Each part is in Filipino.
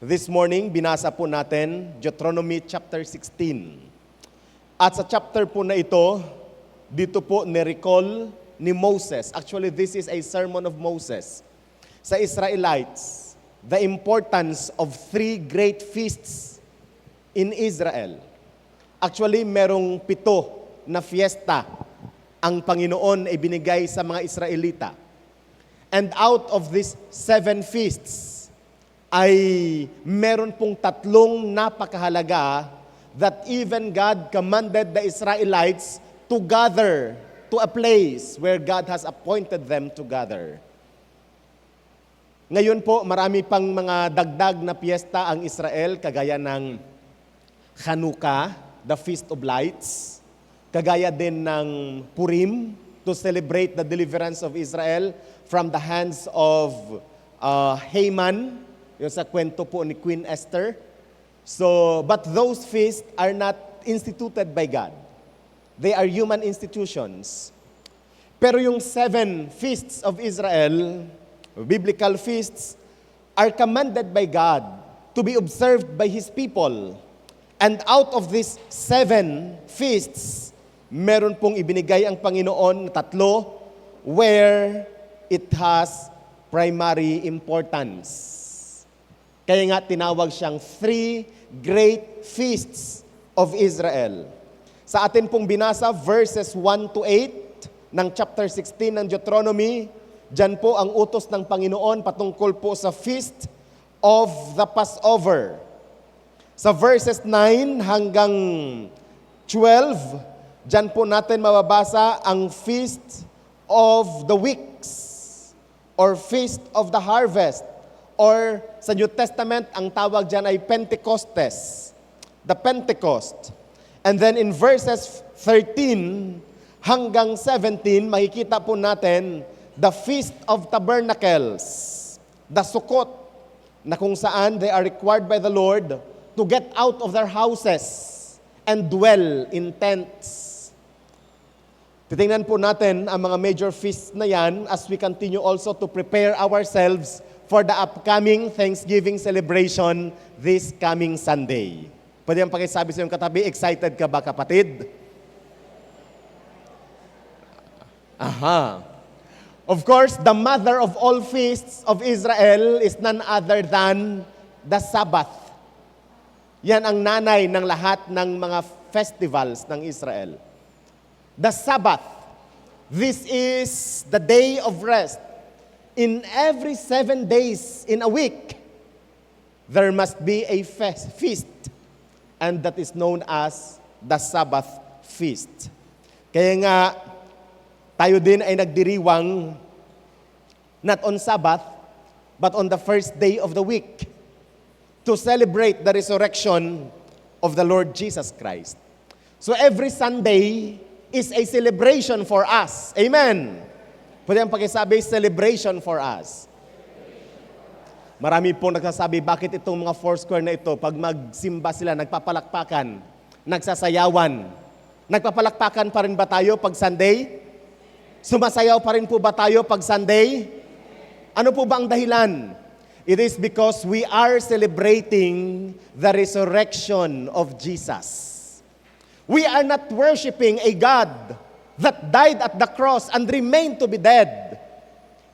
This morning, binasa po natin Deuteronomy chapter 16. At sa chapter po na ito, dito po ni-recall ni Moses. Actually, this is a sermon of Moses sa Israelites, the importance of three great feasts in Israel. Actually, merong 7 na fiesta ang Panginoon ay binigay sa mga Israelita. And out of these 7 feasts, ay meron pong 3 napakahalaga that even God commanded the Israelites to gather to a place where God has appointed them to gather. Ngayon po, marami pang mga dagdag na piyesta ang Israel, kagaya ng Hanukkah, the Feast of Lights, kagaya din ng Purim, to celebrate the deliverance of Israel from the hands of Haman, yung sa kwento po ni Queen Esther. So, but those feasts are not instituted by God. They are human institutions. Pero yung 7 feasts of Israel, biblical feasts, are commanded by God to be observed by His people. And out of these 7 feasts, meron pong ibinigay ang Panginoon na 3 where it has primary importance. Kaya nga tinawag siyang 3 great feasts of Israel. Sa atin pong binasa, verses 1 to 8 ng chapter 16 ng Deuteronomy, dyan po ang utos ng Panginoon patungkol po sa feast of the Passover. Sa verses 9 hanggang 12, dyan po natin mababasa ang feast of the weeks or feast of the harvest. Or sa New Testament, ang tawag dyan ay Pentecostes. The Pentecost. And then in verses 13 hanggang 17, makikita po natin the Feast of Tabernacles. The Sukkot, na kung saan they are required by the Lord to get out of their houses and dwell in tents. Titingnan po natin ang mga major feasts na yan as we continue also to prepare ourselves for the upcoming Thanksgiving celebration this coming Sunday. Pwede ang pakisabi sa iyong katabi, excited ka ba, kapatid? Aha. Of course, the mother of all feasts of Israel is none other than the Sabbath. Yan ang nanay ng lahat ng mga festivals ng Israel. The Sabbath. This is the day of rest. In every 7 days in a week, there must be a feast, and that is known as the Sabbath feast. Kaya nga, tayo din ay nagdiriwang not on Sabbath, but on the first day of the week to celebrate the resurrection of the Lord Jesus Christ. So every Sunday is a celebration for us. Amen. Pwede ang pakisabi, celebration for us. Marami pong nagsasabi, bakit itong mga Foursquare na ito, pag magsimba sila, nagpapalakpakan, nagsasayawan. Nagpapalakpakan pa rin ba tayo pag Sunday? Sumasayaw pa rin po ba tayo pag Sunday? Ano po ba ang dahilan? It is because we are celebrating the resurrection of Jesus. We are not worshiping a God that died at the cross and remained to be dead.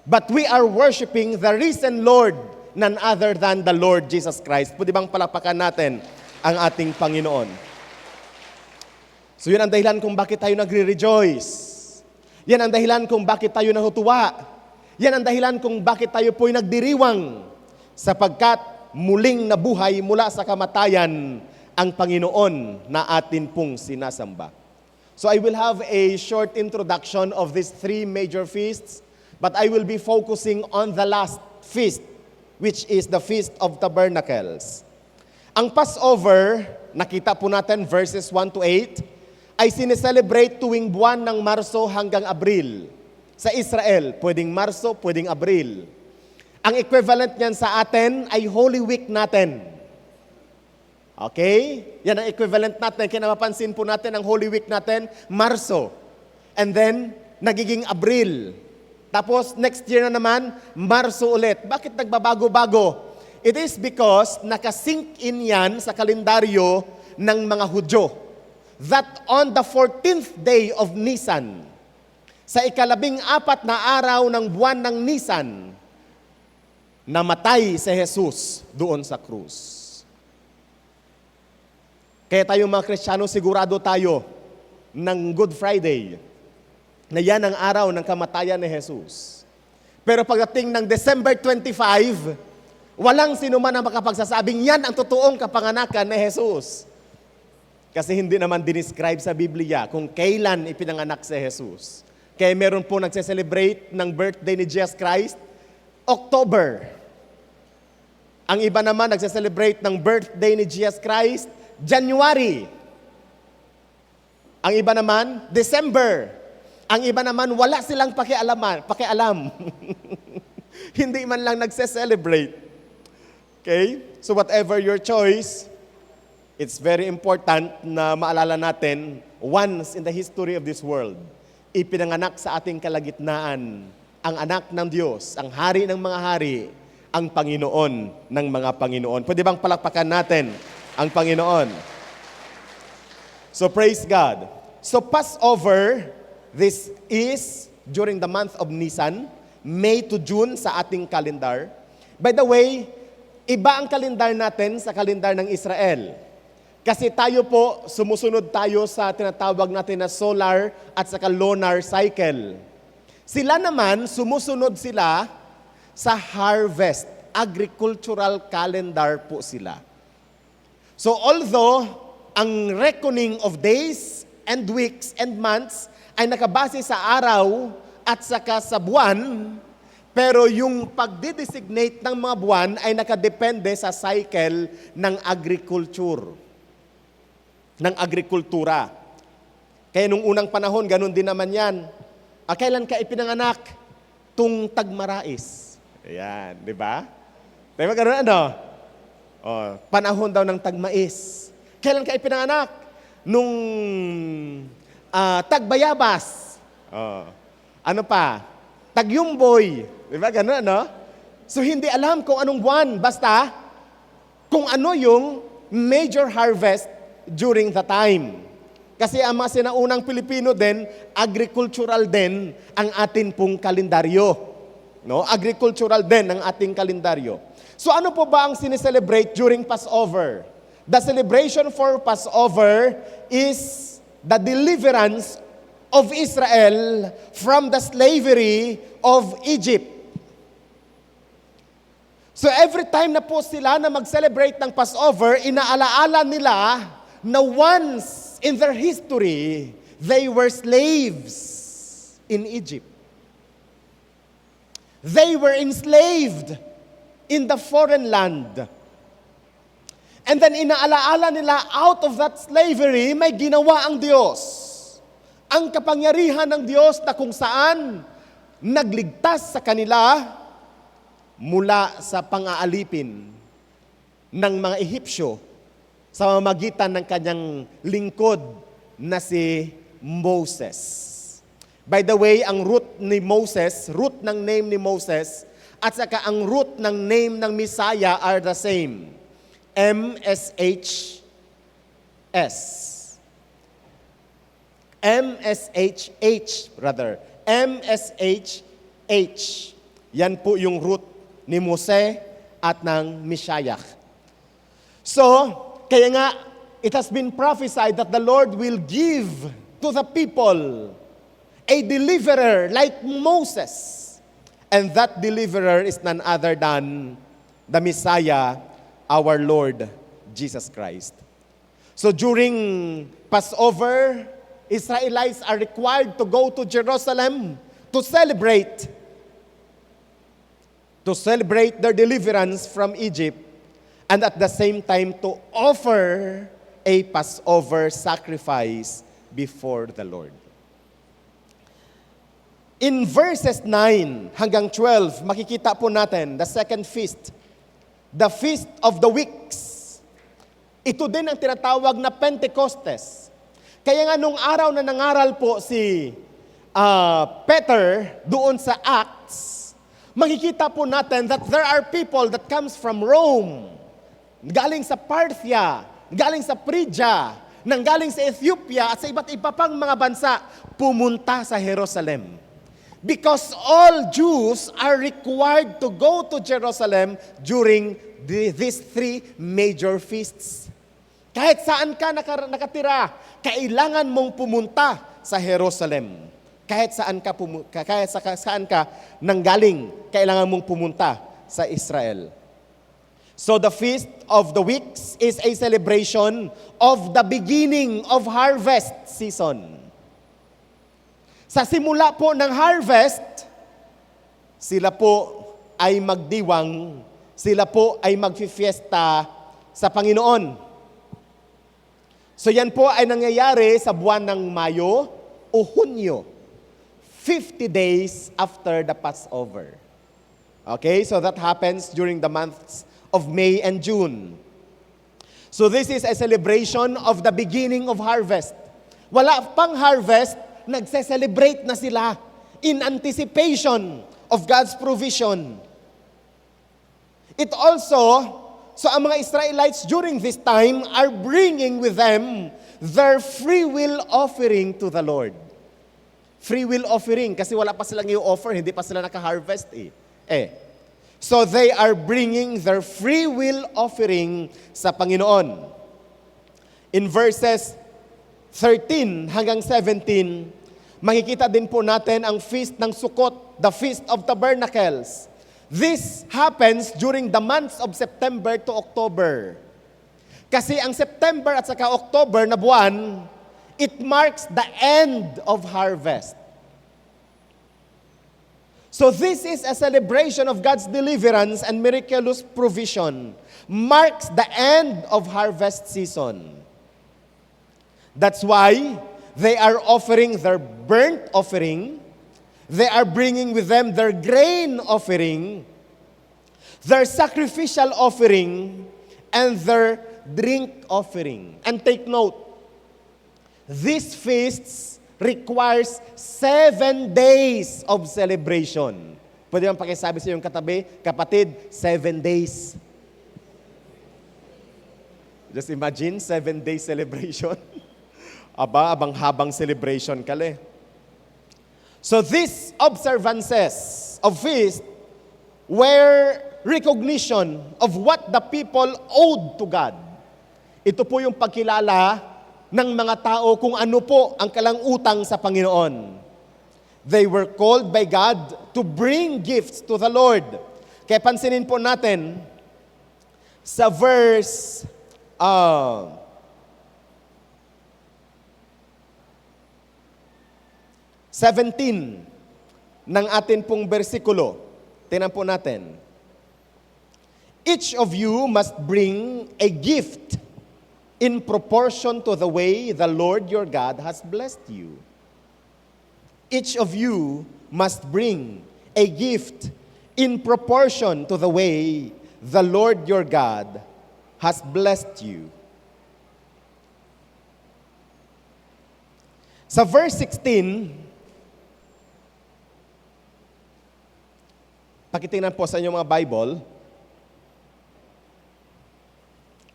But we are worshiping the risen Lord, none other than the Lord Jesus Christ. Pwede bang palapakan natin ang ating Panginoon? So yun ang dahilan kung bakit tayo nagre-rejoice. Yan ang dahilan kung bakit tayo natutuwa. Yan ang dahilan kung bakit tayo po'y nagdiriwang. Sapagkat muling nabuhay mula sa kamatayan ang Panginoon na atin pong sinasamba. So I will have a short introduction of these 3 major feasts, but I will be focusing on the last feast, which is the Feast of Tabernacles. Ang Passover, nakita po natin verses 1 to 8, ay sineselebrate tuwing buwan ng Marso hanggang Abril. Sa Israel, pwedeng Marso, pwedeng Abril. Ang equivalent niyan sa atin ay Holy Week natin. Okay? Yan ang equivalent natin. Kaya napapansin po natin ang Holy Week natin, Marso. And then, nagiging Abril. Tapos, next year na naman, Marso ulit. Bakit nagbabago-bago? It is because nakasink in yan sa kalendaryo ng mga Hudyo that on the 14th day of Nisan, sa ikalabing-apat na araw ng buwan ng Nisan, namatay si Jesus doon sa krus. Kaya tayo mga Kristiyano, sigurado tayo ng Good Friday na yan ang araw ng kamatayan ni Jesus. Pero pagdating ng December 25, walang sino man ang makapagsasabing yan ang totoong kapanganakan ni Jesus. Kasi hindi naman dinescribe sa Biblia kung kailan ipinanganak si Jesus. Kaya meron po nagse-celebrate ng birthday ni Jesus Christ, October. Ang iba naman nagse-celebrate ng birthday ni Jesus Christ, January. Ang iba naman, December. Ang iba naman, wala silang pakialam. Hindi man lang nagse-celebrate. Okay? So whatever your choice, it's very important na maalala natin, once in the history of this world, ipinanganak sa ating kalagitnaan ang anak ng Diyos, ang hari ng mga hari, ang Panginoon ng mga Panginoon. Pwede bang palakpakan natin ang Panginoon? So praise God. So Passover, this is during the month of Nisan, May to June sa ating kalendar. By the way, iba ang kalendar natin sa kalendar ng Israel. Kasi tayo po, sumusunod tayo sa tinatawag natin na solar at saka lunar cycle. Sila naman, sumusunod sila sa harvest. Agricultural calendar po sila. So although ang reckoning of days and weeks and months ay nakabase sa araw at saka sa buwan, pero yung pagdidesignate ng mga buwan ay nakadepende sa cycle ng agriculture, ng agrikultura. Kaya nung unang panahon, ganun din naman yan. Kailan ka ipinanganak? Tung tagmarais. Ayan, di ba? Di ba ganun ano? Panahon daw ng tagmais. Kailan ka ipinanganak? Nung tagbayabas. Ano pa? Tagyumboy. Di ba ganun ano? So hindi alam kung anong buwan. Basta kung ano yung major harvest during the time. Kasi ang mga sinaunang Pilipino din, agricultural din ang atin pong kalendaryo. No? Agricultural din ang ating kalendaryo. So ano po ba ang sineselebrate during Passover? The celebration for Passover is the deliverance of Israel from the slavery of Egypt. So every time na po sila na mag-celebrate ng Passover, inaalaala nila na once in their history, they were slaves in Egypt. They were enslaved in the foreign land. And then inaalaala nila, out of that slavery, may ginawa ang Diyos. Ang kapangyarihan ng Diyos na kung saan nagligtas sa kanila mula sa pang-aalipin ng mga Ehipsyo sa mamagitan ng kanyang lingkod na si Moses. By the way, ang root ni Moses, root ng name ni Moses, at saka ang root ng name ng Messiah are the same. M-S-H-S. M-S-H-H, brother. M-S-H-H. Yan po yung root ni Mose at ng Messiah. So, kaya nga, it has been prophesied that the Lord will give to the people a deliverer like Moses. And that deliverer is none other than the Messiah, our Lord Jesus Christ. So during Passover, Israelites are required to go to Jerusalem to celebrate their deliverance from Egypt, and at the same time to offer a Passover sacrifice before the Lord. In verses 9 hanggang 12, makikita po natin the second feast, the Feast of the Weeks. Ito din ang tinatawag na Pentecostes. Kaya nga nung araw na nangaral po si Peter doon sa Acts, makikita po natin that there are people that comes from Rome, galing sa Parthia, galing sa Phrygia, nanggaling sa Ethiopia at sa iba't iba pang mga bansa, pumunta sa Jerusalem. Because all Jews are required to go to Jerusalem during these three major feasts. Kahit saan ka nakatira, kailangan mong pumunta sa Jerusalem. Kahit saan ka nanggaling, kailangan mong pumunta sa Israel. So the Feast of the Weeks is a celebration of the beginning of harvest season. Sa simula po ng harvest, sila po ay magdiwang, sila po ay magfifiesta sa Panginoon. So yan po ay nangyayari sa buwan ng Mayo o Hunyo, 50 days after the Passover. Okay, so that happens during the months of May and June. So this is a celebration of the beginning of harvest. Wala pang harvest, nagse-celebrate na sila in anticipation of God's provision. It also, so ang mga Israelites during this time are bringing with them their free will offering to the Lord. Free will offering, kasi wala pa silang i-offer, hindi pa sila naka-harvest So they are bringing their free will offering sa Panginoon. In verses 13 hanggang 17, makikita din po natin ang Feast ng Sukkot, the Feast of Tabernacles. This happens during the months of September to October. Kasi ang September at saka October na buwan, it marks the end of harvest. So this is a celebration of God's deliverance and miraculous provision. Marks the end of harvest season. That's why they are offering their burnt offering. They are bringing with them their grain offering, their sacrificial offering, and their drink offering. And take note, these feasts requires 7 days of celebration. Pwede bang pakisabi sa iyong katabi, kapatid, 7 days. Just imagine, 7 days celebration. Abang-habang celebration kale. So these observances of feast were recognition of what the people owed to God. Ito po yung pagkilala ng mga tao kung ano po ang kalang utang sa Panginoon. They were called by God to bring gifts to the Lord. Kaya pansinin po natin sa verse 17 ng atin pong bersikulo. Tingnan po natin. Each of you must bring a gift in proportion to the way the Lord your God has blessed you. Each of you must bring a gift in proportion to the way the Lord your God has blessed you. Sa verse 16, pakitingnan po sa inyong mga Bible,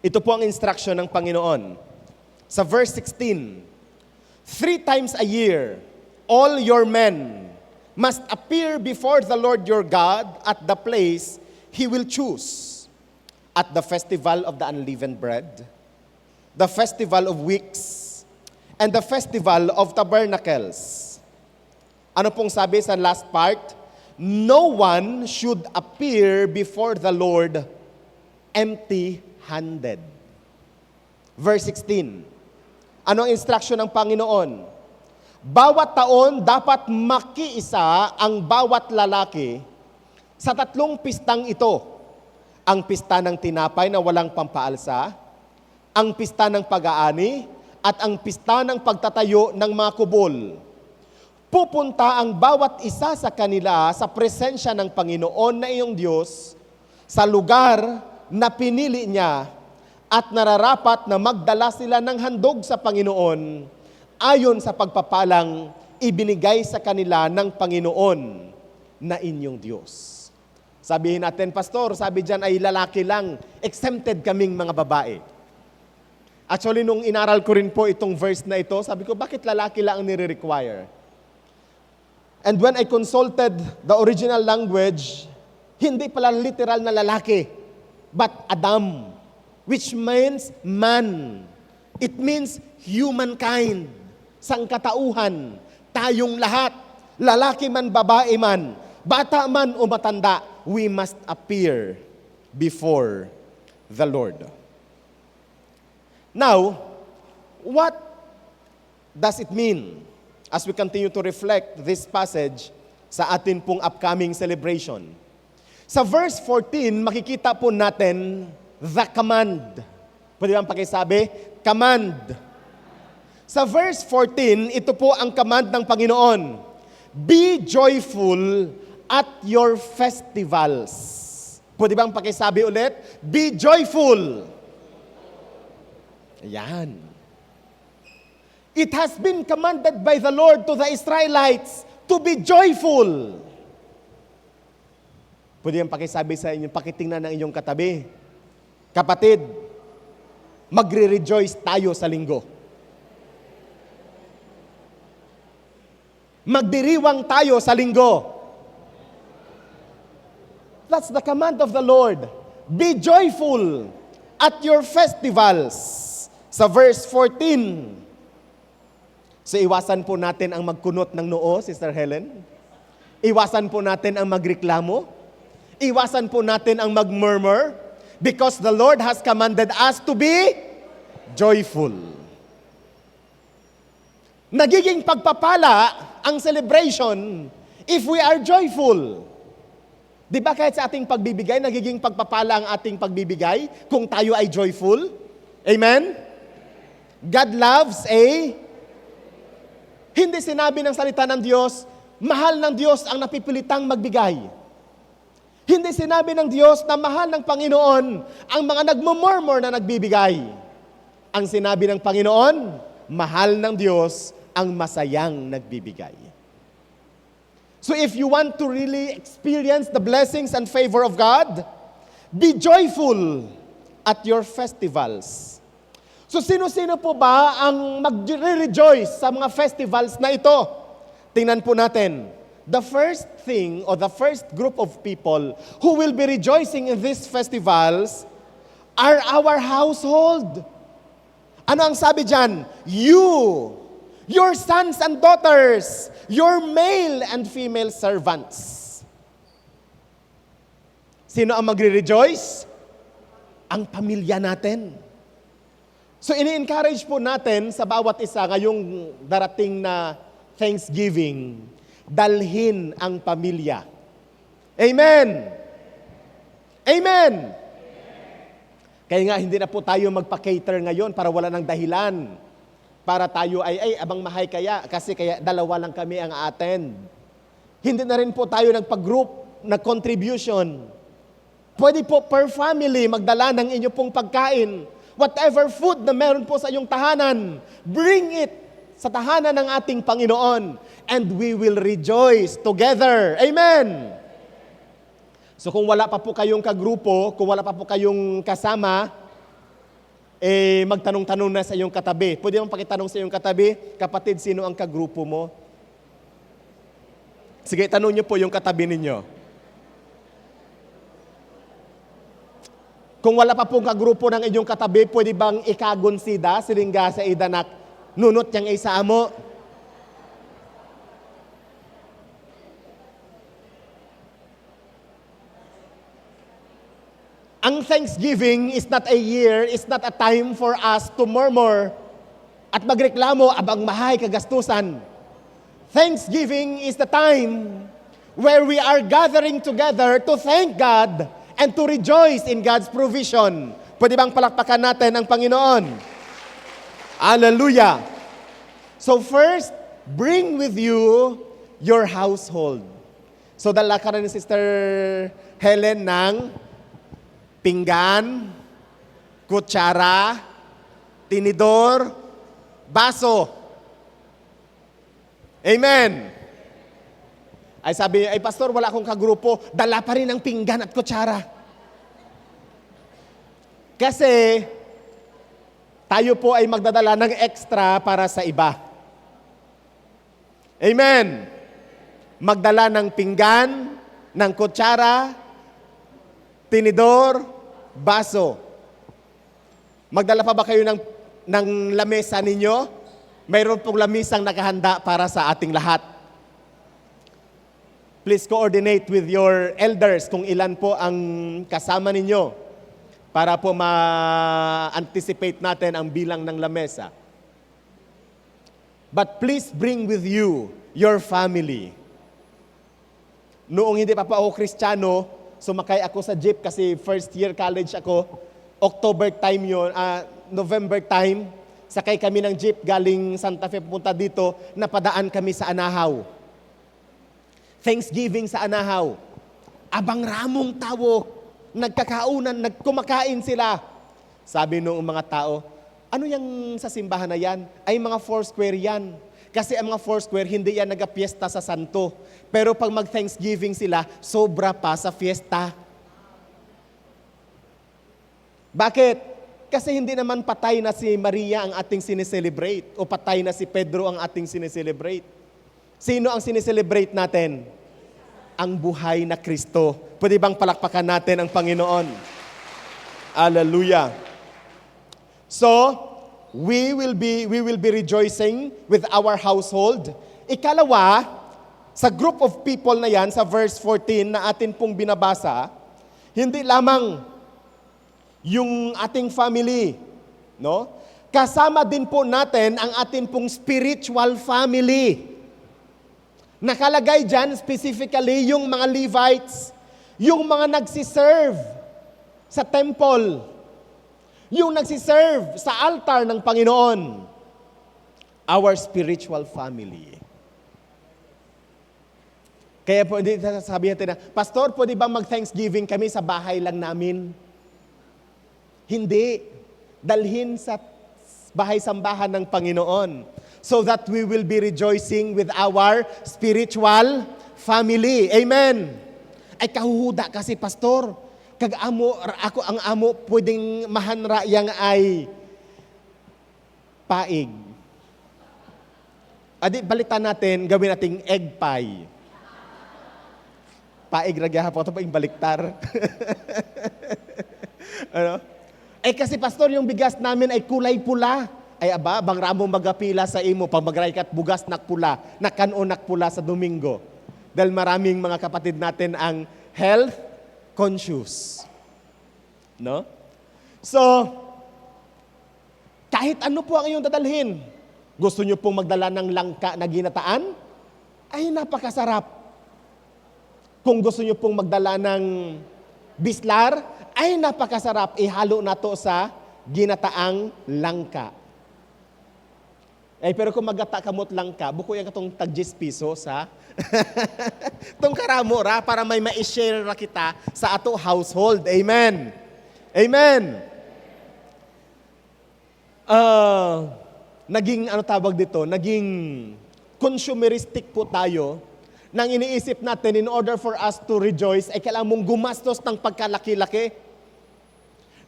ito po ang instruction ng Panginoon. Sa verse 16, 3 times a year, all your men must appear before the Lord your God at the place He will choose, at the festival of the unleavened bread, the festival of weeks, and the festival of tabernacles. Ano pong sabi sa last part? No one should appear before the Lord empty-handed. Verse 16. Ano ang instruction ng Panginoon? Bawat taon dapat makiisa ang bawat lalaki sa 3 pistang ito. Ang pista ng tinapay na walang pampaalsa, ang pista ng pag-aani, at ang pista ng pagtatayo ng mga kubol. Pupunta ang bawat isa sa kanila sa presensya ng Panginoon na iyong Diyos sa lugar na pinili niya at nararapat na magdala sila ng handog sa Panginoon ayon sa pagpapalang ibinigay sa kanila ng Panginoon na inyong Diyos. Sabihin natin, Pastor, sabi dyan ay lalaki lang. Exempted kaming mga babae. Actually, nung inaral ko rin po itong verse na ito, sabi ko, bakit lalaki lang ang nire-require? And when I consulted the original language, hindi pala literal na lalaki, but Adam, which means man. It means humankind, sangkatauhan, tayong lahat, lalaki man, babae man, bata man o matanda, we must appear before the Lord. Now, what does it mean as we continue to reflect this passage sa atin pong upcoming celebration? Sa verse 14, makikita po natin the command. Pwede bang pakisabi? Command. Sa verse 14, ito po ang command ng Panginoon. Be joyful at your festivals. Pwede bang pakisabi ulit? Be joyful. Ayan. It has been commanded by the Lord to the Israelites to be joyful. Pwede yung pakisabi sa inyo, pakitingnan ng inyong katabi. Kapatid, magre-rejoice tayo sa linggo. Magdiriwang tayo sa linggo. That's the command of the Lord. Be joyful at your festivals. Sa verse 14. So iwasan po natin ang magkunot ng noo, Sister Helen. Iwasan po natin ang magreklamo. Iwasan po natin ang magmurmur. Because the Lord has commanded us to be joyful. Nagiging pagpapala ang celebration if we are joyful. Di ba kahit sa ating pagbibigay, nagiging pagpapala ang ating pagbibigay kung tayo ay joyful? Amen? God loves hindi sinabi ng salita ng Diyos, mahal ng Diyos ang napipilitang magbigay. Hindi sinabi ng Diyos na mahal ng Panginoon ang mga nagmumurmur na nagbibigay. Ang sinabi ng Panginoon, mahal ng Diyos ang masayang nagbibigay. So if you want to really experience the blessings and favor of God, be joyful at your festivals. So sino-sino po ba ang mag-rejoice sa mga festivals na ito? Tingnan po natin. The first thing or the first group of people who will be rejoicing in these festivals are our household. Ano ang sabi dyan? You, your sons and daughters, your male and female servants. Sino ang magre-rejoice? Ang pamilya natin. So ini-encourage po natin sa bawat isa ngayong darating na Thanksgiving, dalhin ang pamilya. Amen! Amen! Kaya nga hindi na po tayo magpa-cater ngayon para wala ng dahilan. Para tayo ay abang mahay kaya, kasi kaya dalawa lang kami ang attend. Hindi na rin po tayo nagpa-group, nag-contribution. Pwede po per family magdala ng inyo pong pagkain. Whatever food na meron po sa iyong tahanan, bring it sa tahanan ng ating Panginoon and we will rejoice together. Amen! So kung wala pa po kayong kagrupo, kung wala pa po kayong kasama, magtanong-tanong na sa iyong katabi. Pwede mong pakitanong sa iyong katabi, kapatid, sino ang kagrupo mo? Sige, tanong niyo po yung katabi ninyo. Kung wala pa pong kagrupo ng inyong katabi, pwede bang ikagonsida, siringga sa idanak, nunot yang isa mo? Ang Thanksgiving is not a year, is not a time for us to murmur at magreklamo abang mahay kagastusan. Thanksgiving is the time where we are gathering together to thank God and to rejoice in God's provision. Pwede bang palakpakan natin ang Panginoon? Hallelujah! So first, bring with you your household. So dala ka na ni Sister Helen ng pinggan, kutsara, tinidor, baso. Amen! Ay sabi, ay pastor, wala akong kagrupo, dala pa rin ang pinggan at kutsara. Kasi tayo po ay magdadala ng extra para sa iba. Amen. Magdala ng pinggan, ng kutsara, tinidor, baso. Magdala pa ba kayo ng lamesa ninyo? Mayroon pong lamisang nakahanda para sa ating lahat. Please coordinate with your elders kung ilan po ang kasama ninyo para po ma-anticipate natin ang bilang ng lamesa. But please bring with you your family. Noong hindi pa ako Kristiyano, sumakay ako sa jeep kasi first year college ako. October time yun, November time. Sakay kami ng jeep galing Santa Fe pupunta dito, napadaan kami sa Anahaw. Thanksgiving sa Anahaw. Abang ramong tao, nagkakaunan, nagkumakain sila. Sabi nung mga tao, ano yung sa simbahan na yan? Ay mga Foursquare yan. Kasi ang mga Foursquare, hindi yan nagapiesta sa santo. Pero pag mag-Thanksgiving sila, sobra pa sa fiesta. Bakit? Kasi hindi naman patay na si Maria ang ating sineselebrate o patay na si Pedro ang ating sineselebrate. Sino ang sineselebrate natin? Ang buhay na Kristo. Pwede bang palakpakan natin ang Panginoon? Hallelujah. So, we will be rejoicing with our household. Ikalawa, sa group of people na yan, sa verse 14 na atin pong binabasa, hindi lamang yung ating family, no? Kasama din po natin ang ating pong spiritual family. Nakalagay dyan specifically yung mga Levites, yung mga nagsiserve sa temple, yung nagsiserve sa altar ng Panginoon. Our spiritual family. Kaya po, hindi sabihin natin na, Pastor, pwede ba mag-Thanksgiving kami sa bahay lang namin? Hindi. Dalhin sa bahay-sambahan ng Panginoon so that we will be rejoicing with our spiritual family. Amen. Ay kahuhuda kasi, Pastor. Ako ang amo, pwedeng mahanra yang ay paig. Adi, balitan natin, gawin nating egg pie. Paig ragyaha po, ito pa yung baliktar. Ano? Eh kasi pastor, yung bigas namin ay kulay pula. Ay aba, bang ramo magapila sa imo, pag magraykat bugas nakpula, nakano nakpula sa Domingo. Dahil maraming mga kapatid natin ang health conscious. No? So, kahit ano po ang iyong dadalhin, gusto nyo pong magdala ng langka na ginataan? Ay napakasarap. Kung gusto nyo pong magdala ng bislar, ay napakasarap. Ihalo na to sa ginataang langka. Ay, pero kung magata kamot langka, buko yan katong tag 10 piso sa itong karamo ra para may ma-share ra kita sa ato household. Amen. Amen. Naging ano tawag dito? Naging consumeristic po tayo nang iniisip natin in order for us to rejoice ay kailangan mong gumastos ng pagkalaki-laki.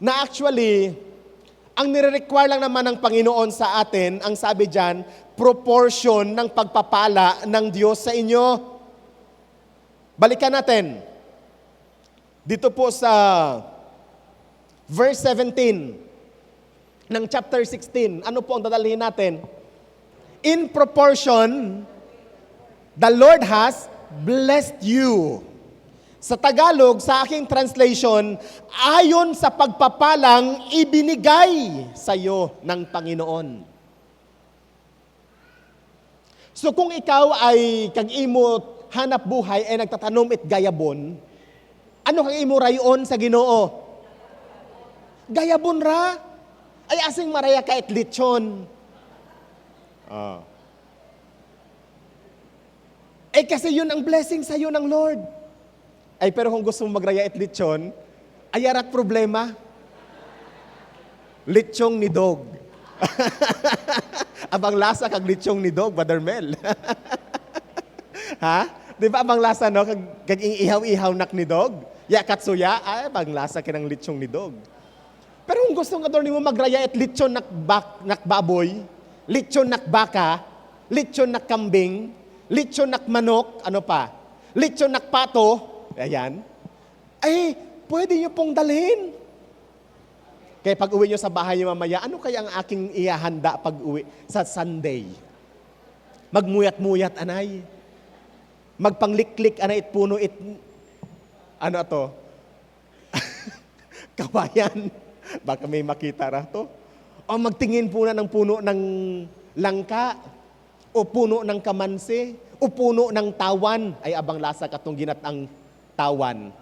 Na actually, ang nire-require lang naman ng Panginoon sa atin, ang sabi dyan, proportion ng pagpapala ng Diyos sa inyo. Balikan natin. Dito po sa verse 17 ng chapter 16, ano po ang dadalhin natin? In proportion, the Lord has blessed you. Sa Tagalog, sa aking translation, ayon sa pagpapalang ibinigay sa iyo ng Panginoon. So kung ikaw ay kag-imo hanap buhay ay nagtatanom it gayabon, ano kang imo rayon sa Ginoo? Gayabon ra. Ay asing maraya ka it lechon. Eh kasi yun ang blessing sa iyo ng Lord. Ay pero kung gusto mong magraya at lechon, ay arat problema. Lechong ni dog. Abang lasa kag lechong ni dog, Brother Mel. Ha? Di ba abang lasa, no? Kag ihaw-ihaw nak ni dog. Ya katsuya, ay, abang lasa kinang litsong ni dog. Pero kung gusto nga doon mo magraya at litsyon nak baboy, litsyon nak baka, litsyon nak kambing, litsyon nak manok, ano pa? Litsyon nak pato, ayan. Ay, pwede nyo pong dalhin. Kaya pag uwi nyo sa bahay nyo mamaya, ano kaya ang aking ihahanda pag uwi sa Sunday? Magmuyat-muyat, anay. Magpangliklik, anay, puno, ano to? Kawayan. Baka may makita ra to. O magtingin po na ng puno ng langka, o puno ng kamansi, o puno ng tawan. Ay abang lasa katong ginatang tawan.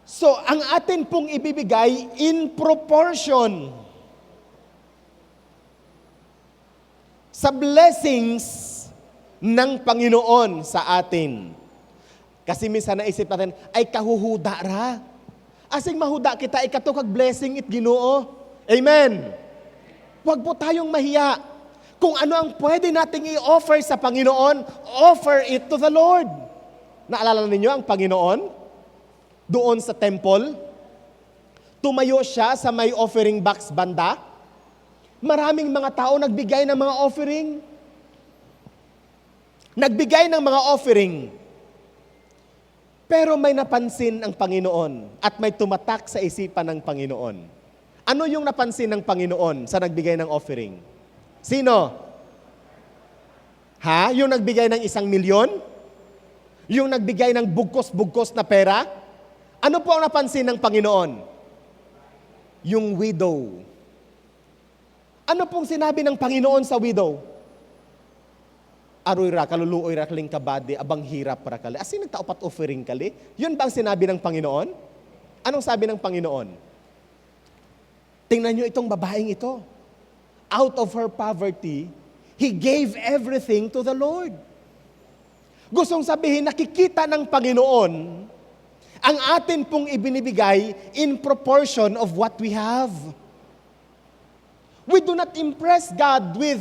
So, ang atin pong ibibigay in proportion sa blessings ng Panginoon sa atin. Kasi minsan naisip natin, ay kahuhuda ra. Asing mahuda kita, ikato kag blessing it Ginoo. Amen. Huwag po tayong mahiya. Kung ano ang pwede nating i-offer sa Panginoon, offer it to the Lord. Naalala ninyo ang Panginoon? Doon sa temple, tumayo siya sa may offering box banda. Maraming mga tao nagbigay ng mga offering. Nagbigay ng mga offering. Pero may napansin ang Panginoon at may tumatak sa isipan ng Panginoon. Ano yung napansin ng Panginoon sa nagbigay ng offering? Sino? Yung nagbigay ng 1,000,000? Yung nagbigay ng bugkos-bugkos na pera? Ano po ang napansin ng Panginoon? Yung widow. Ano pong sinabi ng Panginoon sa widow? Aroy ra, kaluluoy ra kaling kabade, abang hirap ra kali. Asin nagtaupat offering kali? Yun ba ang sinabi ng Panginoon? Anong sabi ng Panginoon? Tingnan nyo itong babaeng ito. Out of her poverty, he gave everything to the Lord. Gustong sabihin, nakikita ng Panginoon ang atin pong ibinibigay in proportion of what we have. We do not impress God with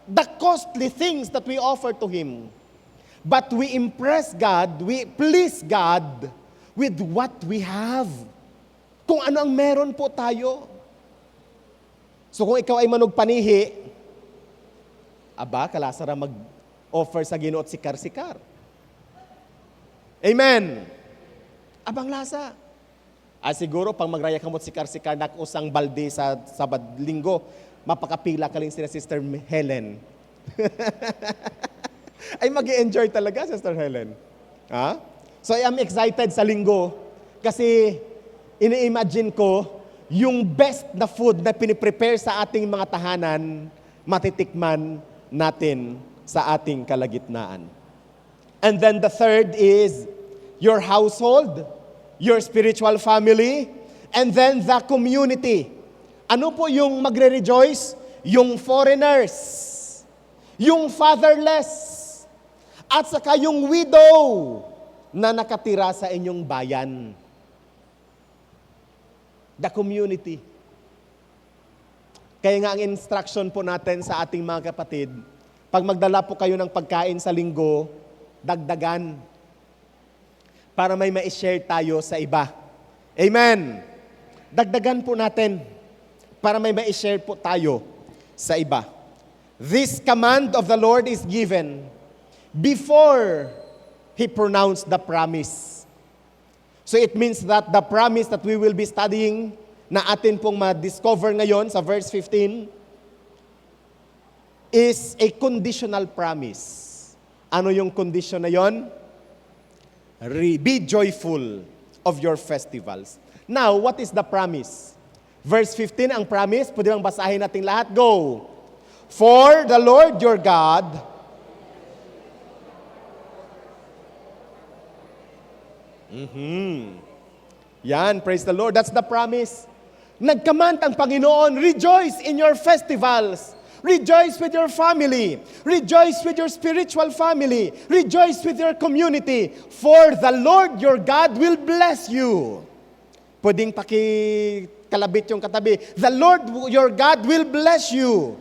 the costly things that we offer to Him. But we impress God, we please God with what we have. Kung ano ang meron po tayo. So kung ikaw ay manugpanihi, kalasara mag-offer sa Ginoo at sikar-sikar. Amen. Abang lasa. Siguro pag magraya kamot sikar-sikar na usang balde sa Sabad Linggo, mapakapila ka rin sila Sister Helen. Ay mag-i-enjoy talaga, Sister Helen. So I am excited sa linggo kasi ini-imagine ko yung best na food na piniprepare sa ating mga tahanan, matitikman natin sa ating kalagitnaan. And then the third is your household, your spiritual family, and then the community. Ano po yung magre-rejoice? Yung foreigners, yung fatherless, at saka yung widow na nakatira sa inyong bayan. The community. Kaya nga ang instruction po natin sa ating mga kapatid, pag magdala po kayo ng pagkain sa linggo, dagdagan para may ma-share tayo sa iba. Amen. Dagdagan po natin para may ma-share po tayo sa iba. This command of the Lord is given before He pronounced the promise. So it means that the promise that we will be studying na atin pong ma-discover ngayon sa verse 15 is a conditional promise. Ano yung condition na yon? Be joyful of your festivals. Now, what is the promise? Verse 15, ang promise, pwede bang basahin natin lahat? Go! For the Lord your God Yan, praise the Lord. That's the promise. Nagkamant ang Panginoon, rejoice in your festivals. Rejoice with your family. Rejoice with your spiritual family. Rejoice with your community. For the Lord your God will bless you. Pwedeng pakikalabit yung katabi. The Lord your God will bless you.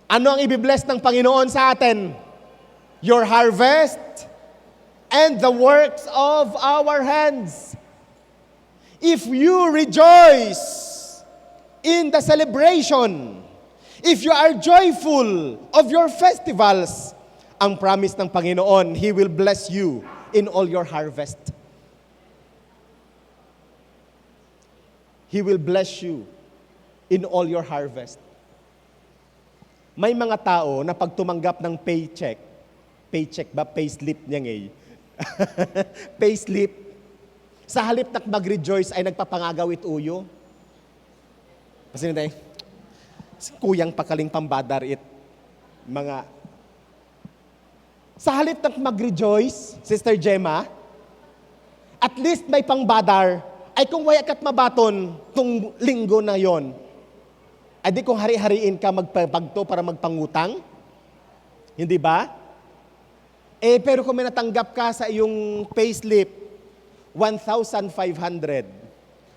Ano ang ibibless ng Panginoon sa atin? Your harvest and the works of our hands. If you rejoice in the celebration, if you are joyful of your festivals, ang promise ng Panginoon, He will bless you in all your harvest. He will bless you in all your harvest. May mga tao na pag tumanggap ng paycheck ba? Payslip niya ngay. Payslip. Sa halip na mag-rejoice ay nagpapangagawit uyo. Kasi hindi, kuyang pakaling pambadar it. Sa halip na mag-rejoice, Sister Gemma, at least may pangbadar, ay kung waya kat mabaton tung linggo na yon, ay di kung hari-hariin ka magpagto para magpangutang, hindi ba? Pero kung may natanggap ka sa iyong payslip, 1,500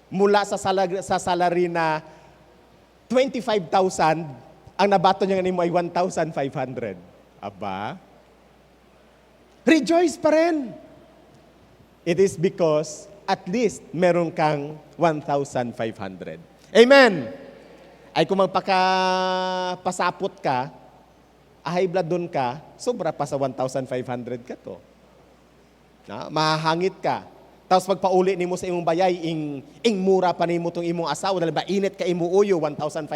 mula sa salary na 25,000, ang nabato niya mo ay 1,500. Aba? Rejoice pa rin. It is because at least meron kang 1,500. Amen. Ay kung magpakapasapot ka, high blood doon ka, sobra pa sa 1,500 ka to. Mahahangit ka. Tapos pagpauli nimo sa imong bayay, ing mura pa nimo tong imong asawa, dahil ba init ka imo uyo, 1,500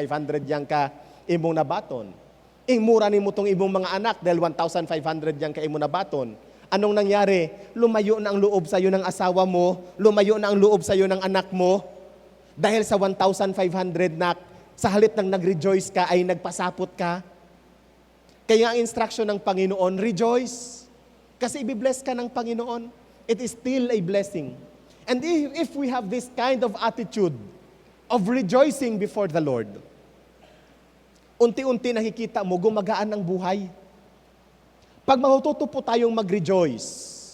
yang ka imong nabaton. Ing mura nimo tong imong mga anak, dahil 1,500 yang ka imong nabaton. Anong nangyari? Lumayo na ang loob sa iyo ng asawa mo, lumayo na ang loob sa iyo ng anak mo, dahil sa 1,500 na sa halip ng nag-rejoice ka ay nagpasapot ka. Kaya ang instruction ng Panginoon, rejoice. Kasi ibibless ka ng Panginoon. It is still a blessing. And if we have this kind of attitude of rejoicing before the Lord, unti-unti nakikita mo, gumagaan ang buhay. Pag matututo po tayong mag-rejoice,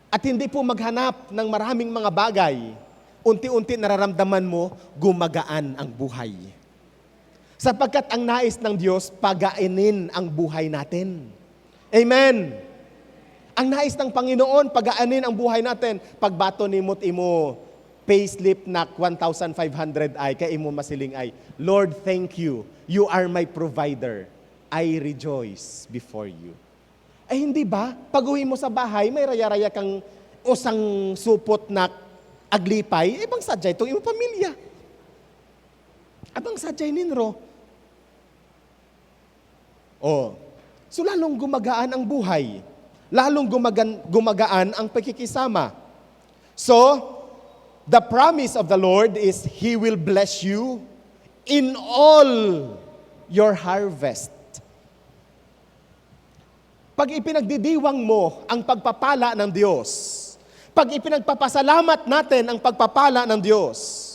at hindi po maghanap ng maraming mga bagay, unti-unti nararamdaman mo, gumagaan ang buhay. Sapagkat ang nais ng Diyos, pagainin ang buhay natin. Amen. Ang nais ng Panginoon, pagaanin ang buhay natin. Pagbato ni mo't imo, payslip na 1,500 ay, kay imo masiling ay, Lord, thank you. You are my provider. I rejoice before you. Ay hindi ba? Pag-uwi mo sa bahay, may raya-raya kang usang supot na aglipay, ibang sadyay itong imo pamilya. Abang sadyay ninro. So lalong gumagaan ang buhay. Lalong gumagaan ang pakikisama. So, the promise of the Lord is He will bless you in all your harvest. Pag ipinagdidiwang mo ang pagpapala ng Diyos, pag ipinagpapasalamat natin ang pagpapala ng Diyos,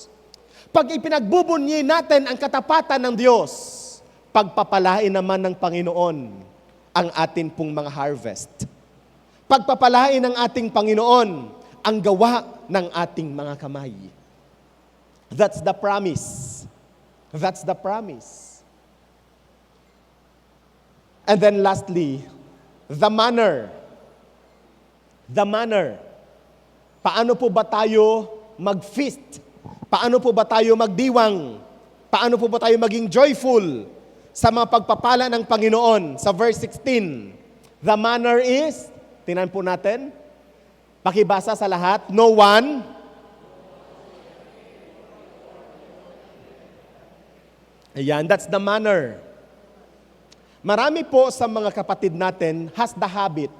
pag ipinagbubunyi natin ang katapatan ng Diyos, pagpapalain naman ng Panginoon ang atin pong mga harvest. Pagpapalain ng ating Panginoon ang gawa ng ating mga kamay. That's the promise. That's the promise. And then lastly, the manner. The manner. Paano po ba tayo mag-feast? Paano po ba tayo magdiwang? Paano po ba tayo maging joyful sa mga pagpapala ng Panginoon? Sa verse 16, the manner is, tingnan po natin, pakibasa sa lahat, no one ayan, that's the manner. Marami po sa mga kapatid natin has the habit,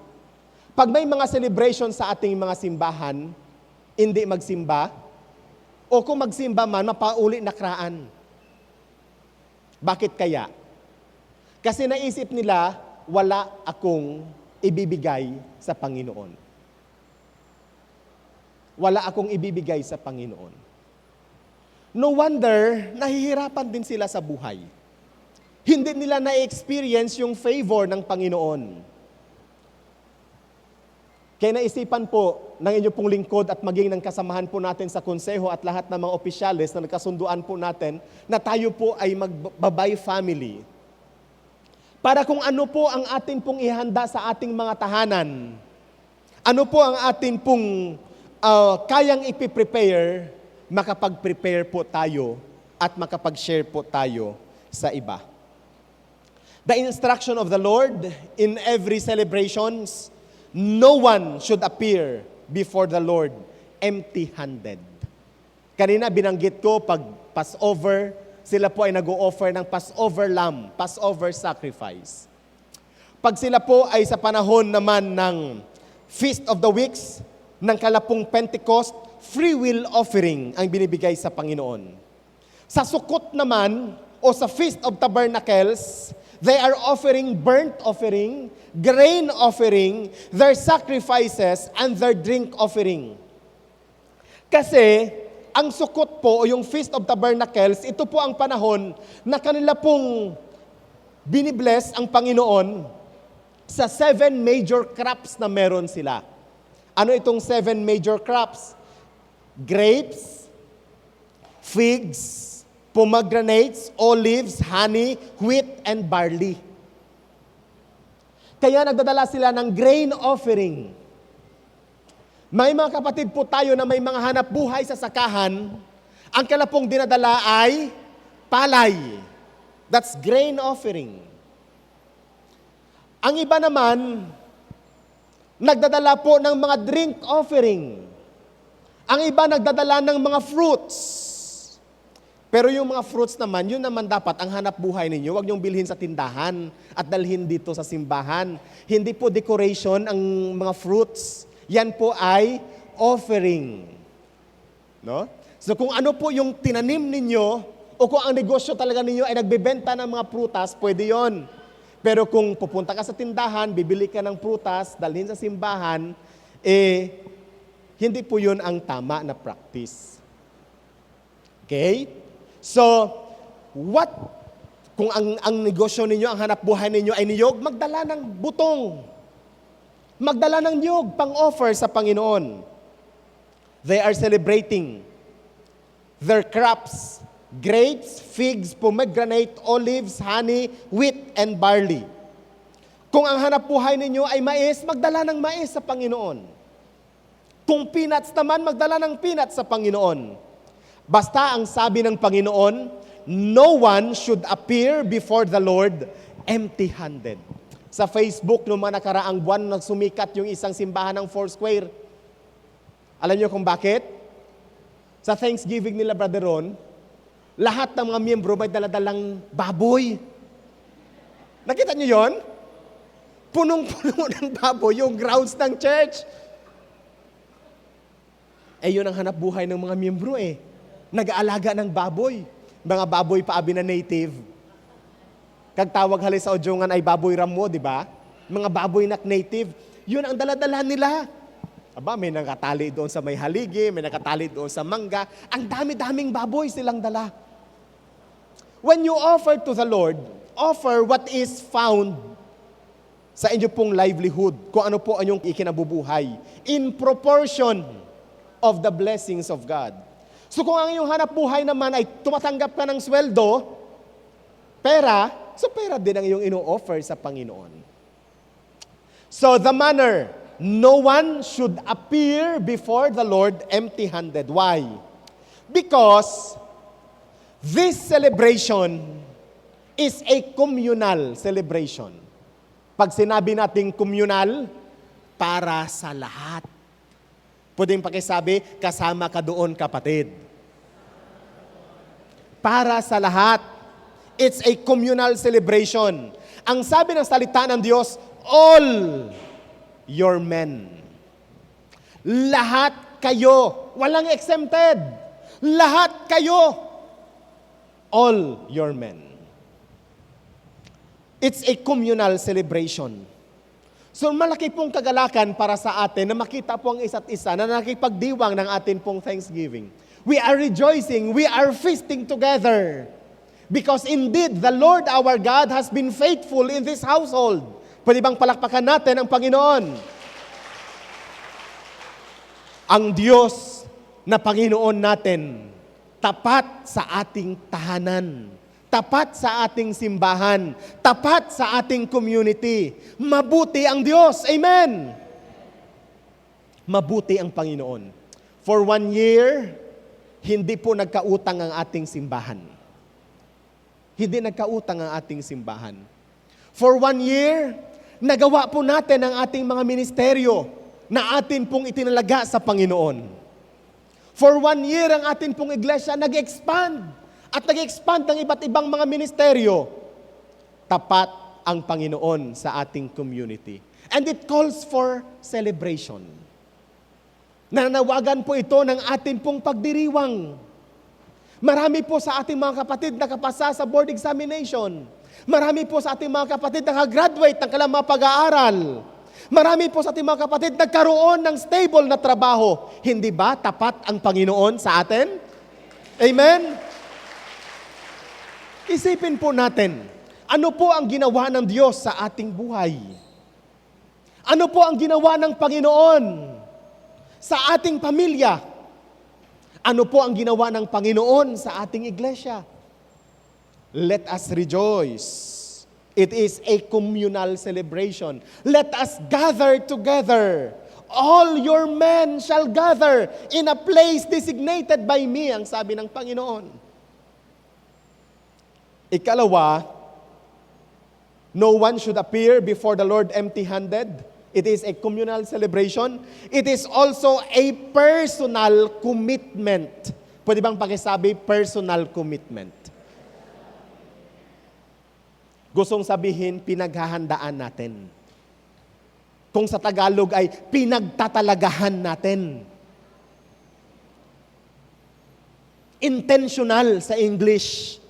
pag may mga celebration sa ating mga simbahan, hindi magsimba, o kung magsimba man, mapauli na kraan. Bakit kaya? Kasi naisip nila, wala akong ibibigay sa Panginoon. Wala akong ibibigay sa Panginoon. No wonder, nahihirapan din sila sa buhay. Hindi nila na-experience yung favor ng Panginoon. Kaya naisipan po ng inyo pong lingkod at maging ng kasamahan po natin sa konseho at lahat ng mga opisyalis na nagkasunduan po natin na tayo po ay magbabay family. para kung ano po ang atin pong ihanda sa ating mga tahanan, ano po ang atin pong kayang ipiprepare, makapag-prepare po tayo at makapag-share po tayo sa iba. The instruction of the Lord in every celebrations, no one should appear before the Lord empty-handed. Kanina binanggit ko, pag Passover, sila po ay nag-o-offer ng Passover lamb, Passover sacrifice. Pag sila po ay sa panahon naman ng Feast of the Weeks, ng kalapong Pentecost, free will offering ang binibigay sa Panginoon. Sa Sukkot naman, o sa Feast of Tabernacles, they are offering burnt offering, grain offering, their sacrifices, and their drink offering. Kasi, ang Sukkot po, o yung Feast of Tabernacles, ito po ang panahon na kanila pong binibless ang Panginoon sa 7 major crops na meron sila. Ano itong 7 major crops? Grapes, figs, pomegranates, olives, honey, wheat, and barley. Kaya nagdadala sila ng grain offering. May mga kapatid po tayo na may mga hanap buhay sa sakahan, ang kalapong dinadala ay palay. That's grain offering. Ang iba naman, nagdadala po ng mga drink offering. Ang iba nagdadala ng mga fruits. Pero yung mga fruits naman, yun naman dapat ang hanap buhay ninyo. Huwag niyong bilhin sa tindahan at dalhin dito sa simbahan. Hindi po decoration ang mga fruits. Yan po ay offering. No? So kung ano po yung tinanim ninyo, o kung ang negosyo talaga ninyo ay nagbebenta ng mga prutas, pwede yon. Pero kung pupunta ka sa tindahan, bibili ka ng prutas, dalhin sa simbahan, hindi po yun ang tama na practice. Okay? So, kung ang negosyo ninyo, ang hanap buhay ninyo ay niyog, magdala ng butong. Magdala ng niyog, pang-offer sa Panginoon. They are celebrating their crops, grapes, figs, pomegranate, olives, honey, wheat, and barley. Kung ang hanap buhay ninyo ay mais, magdala ng mais sa Panginoon. Kung peanuts naman, magdala ng peanuts sa Panginoon. Basta ang sabi ng Panginoon, no one should appear before the Lord empty-handed. Sa Facebook, noong mga nakaraang buwan, nagsumikat yung isang simbahan ng Foursquare. Alam niyo kung bakit? Sa Thanksgiving nila, Brother Ron, lahat ng mga miyembro may daladalang baboy. Nakita niyo yon? Punong-puno ng baboy yung grounds ng church. Yun ang hanap buhay ng mga miyembro Nag-aalaga ng baboy. Mga baboy paabi na native. Kagtawag hali sa Ojongan ay baboy ramo, di ba? Mga baboy na native. Yun ang daladala nila. Aba, may nakatali doon sa may haligi, may nakatali doon sa mangga. Ang dami-daming baboy silang dala. When you offer to the Lord, offer what is found sa inyo pong livelihood, kung ano po ang inyong ikinabubuhay, in proportion of the blessings of God. So kung ang iyong hanap buhay naman ay tumatanggap ka ng sweldo, pera, so pera din ang iyong ino-offer sa Panginoon. So the manner, no one should appear before the Lord empty-handed. Why? Because this celebration is a communal celebration. Pag sinabi nating communal, para sa lahat. Pwedeng pakisabi, kasama ka doon, kapatid. Para sa lahat. It's a communal celebration. Ang sabi ng salita ng Diyos, all your men. Lahat kayo. Walang exempted. Lahat kayo. All your men. It's a communal celebration. So malaki pong kagalakan para sa atin na makita po ang isa't isa na nakipagdiwang ng atin pong Thanksgiving. We are rejoicing, we are feasting together. Because indeed, the Lord our God has been faithful in this household. Pwede bang palakpakan natin ang Panginoon? Ang Diyos na Panginoon natin, tapat sa ating tahanan, tapat sa ating simbahan, tapat sa ating community. Mabuti ang Diyos. Amen! Mabuti ang Panginoon. For 1 year, hindi po nagkautang ang ating simbahan. Hindi nagkautang ang ating simbahan. For 1 year, nagawa po natin ang ating mga ministeryo na atin pong itinalaga sa Panginoon. For 1 year, ang atin pong iglesia nag-expand. At nag-expand ng iba't ibang mga ministeryo. Tapat ang Panginoon sa ating community. And it calls for celebration. Nananawagan po ito ng atin pong pagdiriwang. Marami po sa ating mga kapatid nakapasa sa board examination. Marami po sa ating mga kapatid nakagraduate ng kanilang mga pag-aaral. Marami po sa ating mga kapatid nagkaroon ng stable na trabaho. Hindi ba tapat ang Panginoon sa atin? Amen? Isipin po natin, ano po ang ginawa ng Diyos sa ating buhay? Ano po ang ginawa ng Panginoon sa ating pamilya? Ano po ang ginawa ng Panginoon sa ating iglesia? Let us rejoice. It is a communal celebration. Let us gather together. All your men shall gather in a place designated by me, ang sabi ng Panginoon. Ikalawa, no one should appear before the Lord empty-handed. It is a communal celebration. It is also a personal commitment. Pwede bang pakisabi, personal commitment? Gustong sabihin, pinaghahandaan natin. Kung sa Tagalog ay pinagtatalagahan natin. Intentional sa English.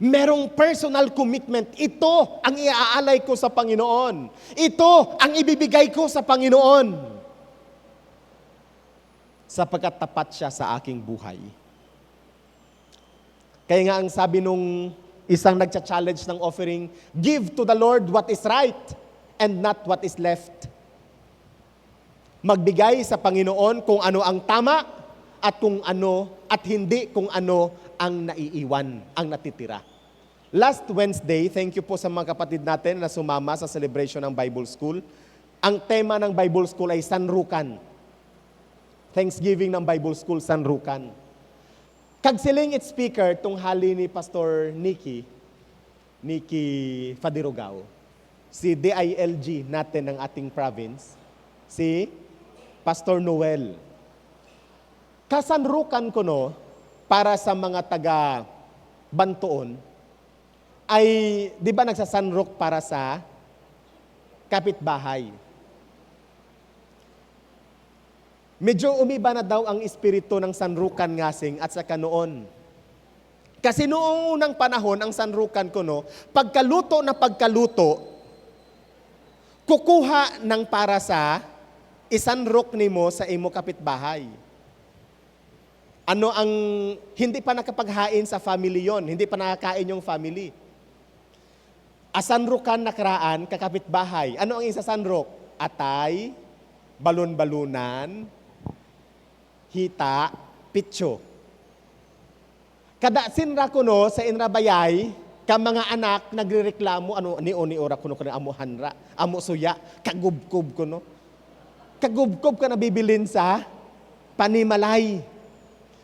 Merong personal commitment. Ito ang iaalay ko sa Panginoon. Ito ang ibibigay ko sa Panginoon. Sapagkat tapat siya sa aking buhay. Kaya nga ang sabi nung isang nagcha-challenge ng offering, give to the Lord what is right and not what is left. Magbigay sa Panginoon kung ano ang tama at kung ano at hindi kung ano ang naiiwan, ang natitira. Last Wednesday, thank you po sa mga kapatid natin na sumama sa celebration ng Bible School. Ang tema ng Bible School ay Sanrukan. Thanksgiving ng Bible School, Sanrukan. Kagsiling it speaker, tong hali ni Pastor Nicky Fadirogao. Si DILG natin ng ating province, si Pastor Noel. Kasanrukan ko no, para sa mga taga Bantoon, ay, di ba nagsasanruk para sa kapitbahay? Medyo umiba na daw ang espiritu ng sanrukan ngasing at saka noon. Kasi noong unang panahon, ang sanrukan ko no, pagkaluto, kukuha ng para sa isanruk nimo sa imo kapitbahay. Ano ang, hindi pa nakapaghain sa family yon, hindi pa nakakain yung family. Asanrukan nakaraan, kakapitbahay. Ano ang isa sanruk? Atay, balon-balunan, hita, pitso. Kada sinra ko no, sa inrabayay, ka mga anak nagrereklamo, ano, ni ora ko no, amo hanra, amo suya, kagubkob ko no. Kagubkob ka na bibilin sa panimalay.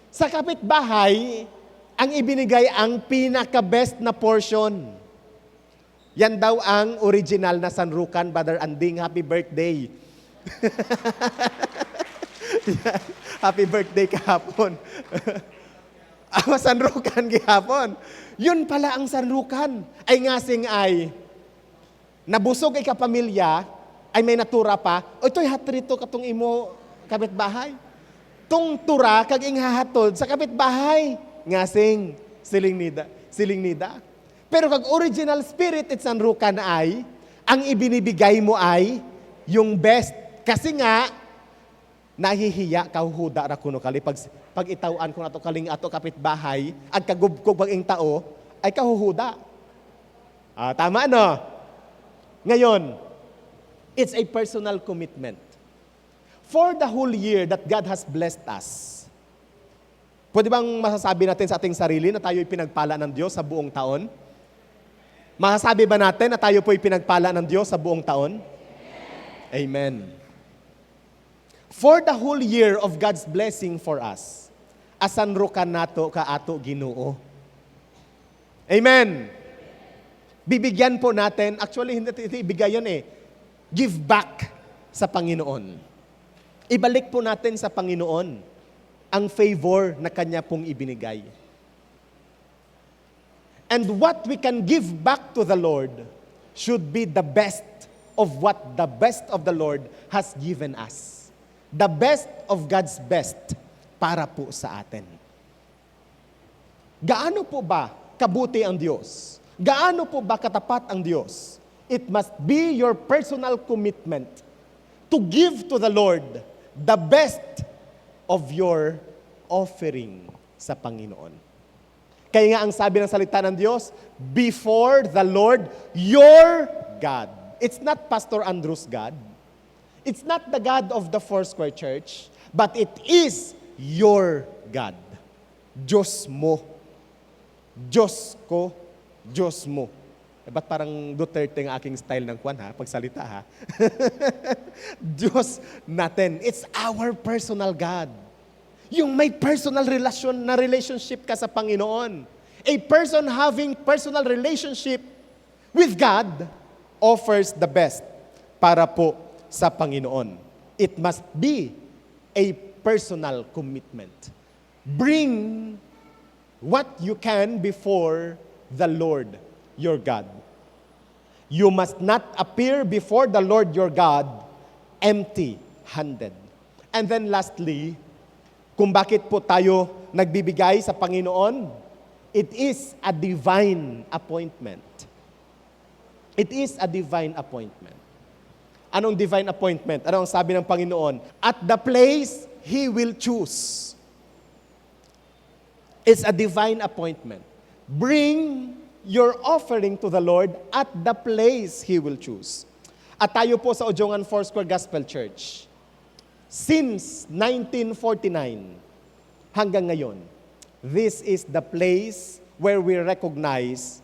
Sa kapitbahay, ang ibinigay ang pinaka-best na portion. Yan daw ang original na sanrukan, Brother Anding, happy birthday. Happy birthday kahapon. Sanrukan kahapon. Yun pala ang sanrukan. Ay ngasing ay, nabusog ay kapamilya, ay may natura pa, o ito'y hatrito katong imo kapitbahay. Tung tura, kag inghahatod sa kapitbahay. Ngasing, siling nida. Pero kag original spirit at sanrukan ay, ang ibinibigay mo ay, yung best. Kasi nga, nahihiya kahuhuda ra kuno kali pag itawan ko nato kaling ato kapitbahay ag kagubkog pag ing tao ay kahuhuda. Tama no? Ngayon, it's a personal commitment. For the whole year that God has blessed us, Pwede bang masasabi natin sa ating sarili na tayo'y pinagpala ng Diyos sa buong taon? Masasabi ba natin na tayo po'y pinagpala ng Diyos sa buong taon? Amen. For the whole year of God's blessing for us, asanro ka nato ka ato Ginoo. Amen. Bibigyan po natin, actually hindi ibigay yan give back sa Panginoon. Ibalik po natin sa Panginoon ang favor na Kanya pong ibinigay. And what we can give back to the Lord should be the best of what the best of the Lord has given us. The best of God's best para po sa atin. Gaano po ba kabuti ang Diyos? Gaano po ba katapat ang Diyos? It must be your personal commitment to give to the Lord the best of your offering sa Panginoon. Kaya nga ang sabi ng salita ng Diyos, before the Lord, your God. It's not Pastor Andrew's God. It's not the God of the Foursquare Church, but it is your God. Diyos mo. Diyos ko, Diyos mo. Ba't parang Duterte ang aking style ng kwan ha? Pagsalita ha? Diyos natin. It's our personal God. Yung may personal relationship ka sa Panginoon. A person having personal relationship with God offers the best para po sa Panginoon. It must be a personal commitment. Bring what you can before the Lord your God. You must not appear before the Lord your God empty-handed. And then lastly, kung bakit po tayo nagbibigay sa Panginoon, it is a divine appointment. It is a divine appointment. Anong divine appointment? Ano ang sabi ng Panginoon? At the place He will choose. It's a divine appointment. Bring your offering to the Lord at the place He will choose. At tayo po sa Ojongan Foursquare Gospel Church, since 1949 hanggang ngayon, this is the place where we recognize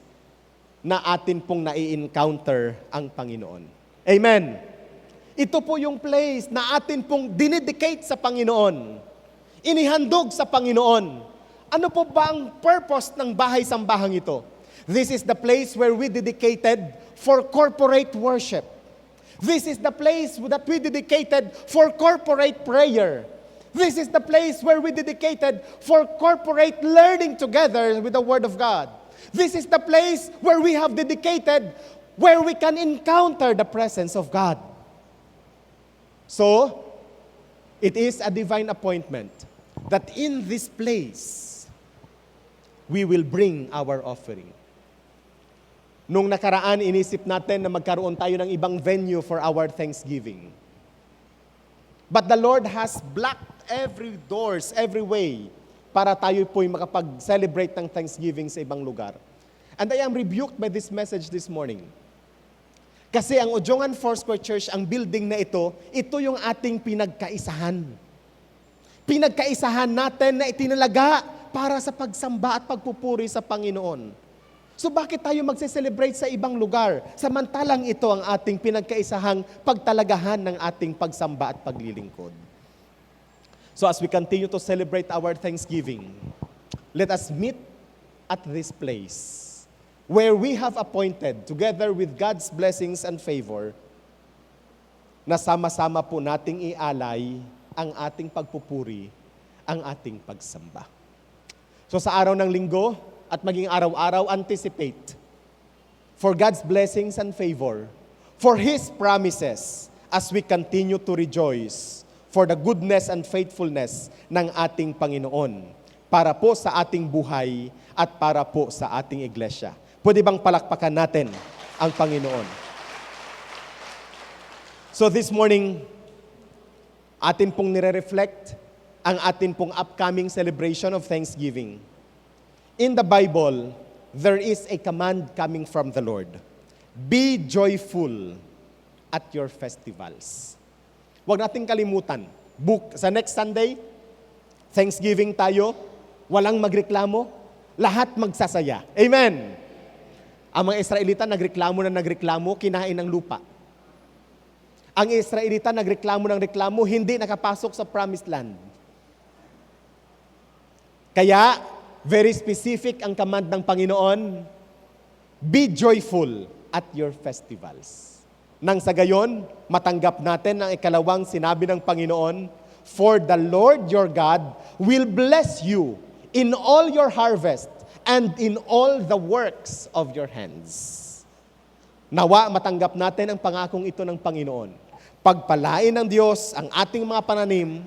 na atin pong nai-encounter ang Panginoon. Amen. Ito po yung place na atin pong dinedicate sa Panginoon. Inihandog sa Panginoon. Ano po ba ang purpose ng bahay-sambahang ito? This is the place where we dedicated for corporate worship. This is the place that we dedicated for corporate prayer. This is the place where we dedicated for corporate learning together with the Word of God. This is the place where we have dedicated where we can encounter the presence of God. So, it is a divine appointment that in this place, we will bring our offering. Nung nakaraan, inisip natin na magkaroon tayo ng ibang venue for our Thanksgiving. But the Lord has blocked every doors, every way, para tayo po'y makapag-celebrate ng Thanksgiving sa ibang lugar. And I am rebuked by this message this morning. Kasi ang Ojongan Foursquare Church, ang building na ito yung ating pinagkaisahan. Pinagkaisahan natin na itinalaga para sa pagsamba at pagpupuri sa Panginoon. So bakit tayo magse-celebrate sa ibang lugar? Samantalang ito ang ating pinagkaisahang pagtalagahan ng ating pagsamba at paglilingkod. So as we continue to celebrate our Thanksgiving, let us meet at this place where we have appointed, together with God's blessings and favor, na sama-sama po nating ialay ang ating pagpupuri, ang ating pagsamba. So sa araw ng linggo, at maging araw-araw, anticipate for God's blessings and favor, for His promises as we continue to rejoice for the goodness and faithfulness ng ating Panginoon para po sa ating buhay at para po sa ating iglesia. Pwede bang palakpakan natin ang Panginoon? So this morning, atin pong nire-reflect ang atin pong upcoming celebration of Thanksgiving. In the Bible, there is a command coming from the Lord. Be joyful at your festivals. Huwag nating kalimutan. Sa next Sunday, Thanksgiving tayo. walang magreklamo, lahat magsasaya. Amen! Ang mga Israelita nagreklamo, kinain ng lupa. Ang Israelita nagreklamo, hindi nakapasok sa promised land. Kaya, very specific ang command ng Panginoon, be joyful at your festivals. Nang sa gayon, matanggap natin ang ikalawang sinabi ng Panginoon, for the Lord your God will bless you in all your harvest and in all the works of your hands. Nawa matanggap natin ang pangakong ito ng Panginoon. Pagpalain ng Diyos ang ating mga pananim,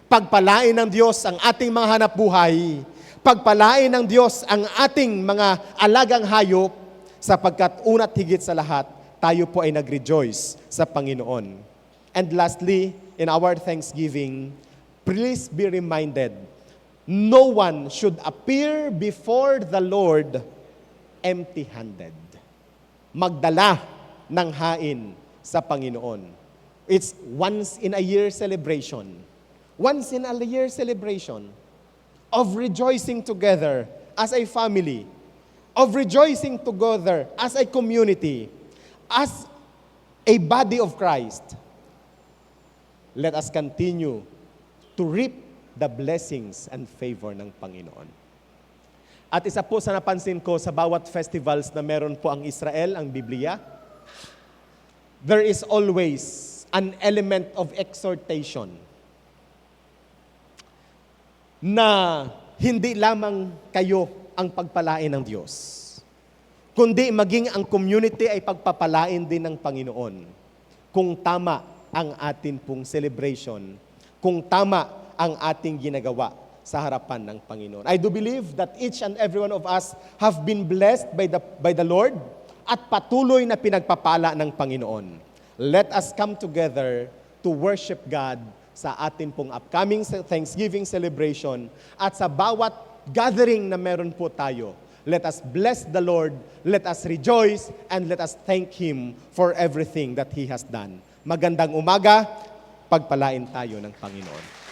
pagpalain ng Diyos ang ating mga hanapbuhay, pagpalain ng Diyos ang ating mga alagang hayop, sapagkat una't higit sa lahat, tayo po ay nag-rejoice sa Panginoon. And lastly, in our thanksgiving, please be reminded, no one should appear before the Lord empty-handed. Magdala ng hain sa Panginoon. It's once in a year celebration. Once in a year celebration of rejoicing together as a family, of rejoicing together as a community, as a body of Christ. Let us continue to reap the blessings and favor ng Panginoon. At isa po sa napansin ko sa bawat festivals na meron po ang Israel, ang Biblia, there is always an element of exhortation na hindi lamang kayo ang pagpalain ng Diyos, kundi maging ang community ay pagpapalain din ng Panginoon kung tama ang atin pong celebration, kung tama ang ating ginagawa sa harapan ng Panginoon. I do believe that each and every one of us have been blessed by the Lord at patuloy na pinagpapala ng Panginoon. Let us come together to worship God sa atin pong upcoming Thanksgiving celebration at sa bawat gathering na meron po tayo. Let us bless the Lord, let us rejoice, and let us thank Him for everything that He has done. Magandang umaga, pagpalain tayo ng Panginoon.